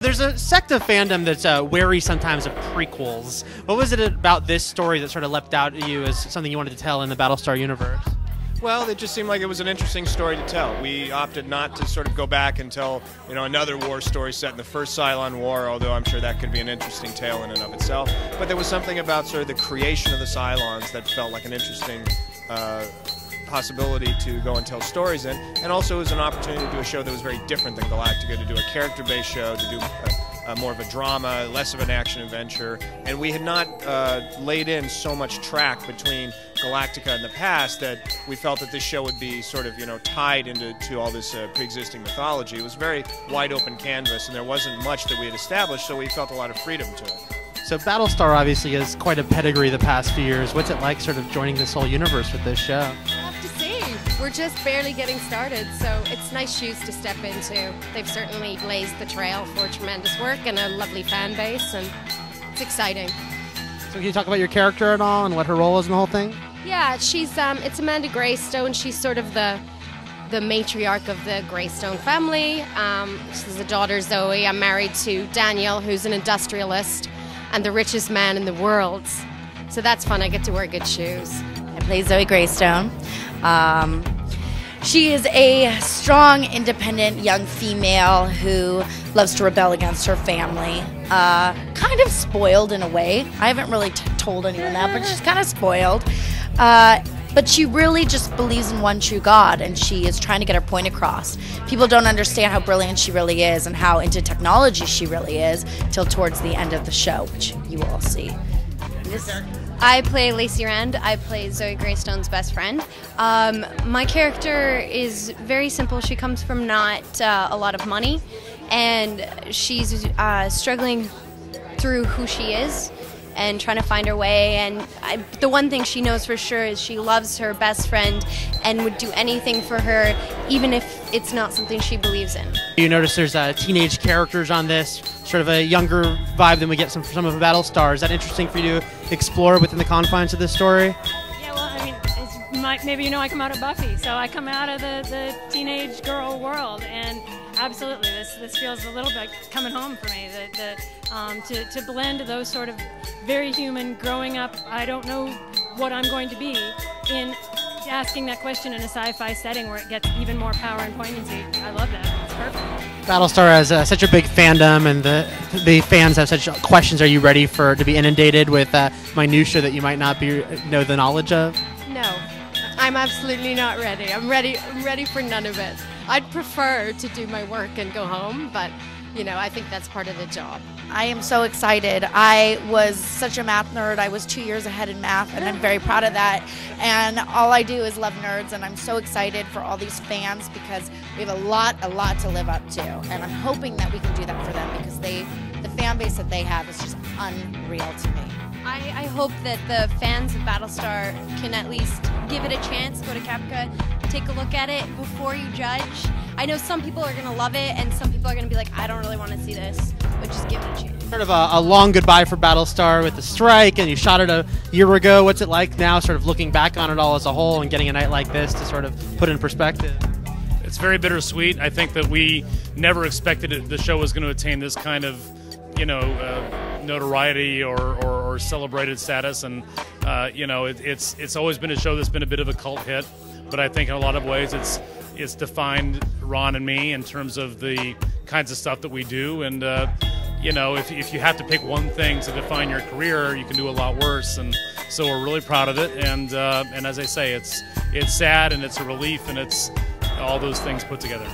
There's a sect of fandom that's wary sometimes of prequels. What was it about this story that sort of leapt out at you as something you wanted to tell in the Battlestar universe? Well, it just seemed like it was an interesting story to tell. We opted not to sort of go back and tell, another war story set in the first Cylon War, although I'm sure that could be an interesting tale in and of itself. But there was something about sort of the creation of the Cylons that felt like an interesting possibility to go and tell stories in, and also it was an opportunity to do a show that was very different than Galactica, to do a character-based show, to do more of a drama, less of an action adventure, and we had not laid in so much track between Galactica and the past that we felt that this show would be sort of, tied into all this pre-existing mythology. It was very wide open canvas, and there wasn't much that we had established, so we felt a lot of freedom to it. So Battlestar obviously has quite a pedigree the past few years. What's it like sort of joining this whole universe with this show? To see. We're just barely getting started, so it's nice shoes to step into. They've certainly blazed the trail for tremendous work and a lovely fan base, and it's exciting. So can you talk about your character at all and what her role is in the whole thing? Yeah, she's it's Amanda Greystone. She's sort of the matriarch of the Greystone family. She's a daughter, Zoe. I'm married to Daniel, who's an industrialist and the richest man in the world. So that's fun. I get to wear good shoes. I play Zoe Greystone. She is a strong, independent young female who loves to rebel against her family. Kind of spoiled in a way. I haven't really told anyone that, but she's kind of spoiled. But she really just believes in one true God, and she is trying to get her point across. People don't understand how brilliant she really is and how into technology she really is till towards the end of the show, which you will all see. I play Lacey Rand. I play Zoe Greystone's best friend. My character is very simple. She comes from not a lot of money, and she's struggling through who she is and trying to find her way. And the one thing she knows for sure is she loves her best friend and would do anything for her, even if it's not something she believes in. You notice there's teenage characters on this, sort of a younger vibe than we get from some of Battlestar. Is that interesting for you to explore within the confines of this story? Yeah, well, I mean, maybe I come out of Buffy, so I come out of the teenage girl world, and absolutely, this feels a little bit coming home for me. To blend those sort of very human, growing up, I don't know what I'm going to be, in asking that question in a sci-fi setting where it gets even more power and poignancy. I love that. It's perfect. Battlestar has such a big fandom, and the fans have such questions. Are you ready to be inundated with minutia that you might not know the knowledge of? No, I'm absolutely not ready. I'm ready for none of it. I'd prefer to do my work and go home, but I think that's part of the job. I am so excited. I was such a math nerd. I was 2 years ahead in math, and I'm very proud of that. And all I do is love nerds, and I'm so excited for all these fans because we have a lot to live up to. And I'm hoping that we can do that for them because the fan base that they have is just unreal to me. I hope that the fans of Battlestar can at least give it a chance, go to Caprica, take a look at it before you judge. I know some people are going to love it, and some people are going to be like, I don't really want to see this, but just give it a chance. Sort of a long goodbye for Battlestar with the strike, and you shot it a year ago. What's it like now, sort of looking back on it all as a whole and getting a night like this to sort of put it in perspective? It's very bittersweet. I think that we never expected the show was going to attain this kind of, notoriety or celebrated status, and it's always been a show that's been a bit of a cult hit. But I think in a lot of ways it's defined Ron and me in terms of the kinds of stuff that we do. And if you have to pick one thing to define your career, you can do a lot worse. And so we're really proud of it. And as I say, it's sad and it's a relief and it's all those things put together.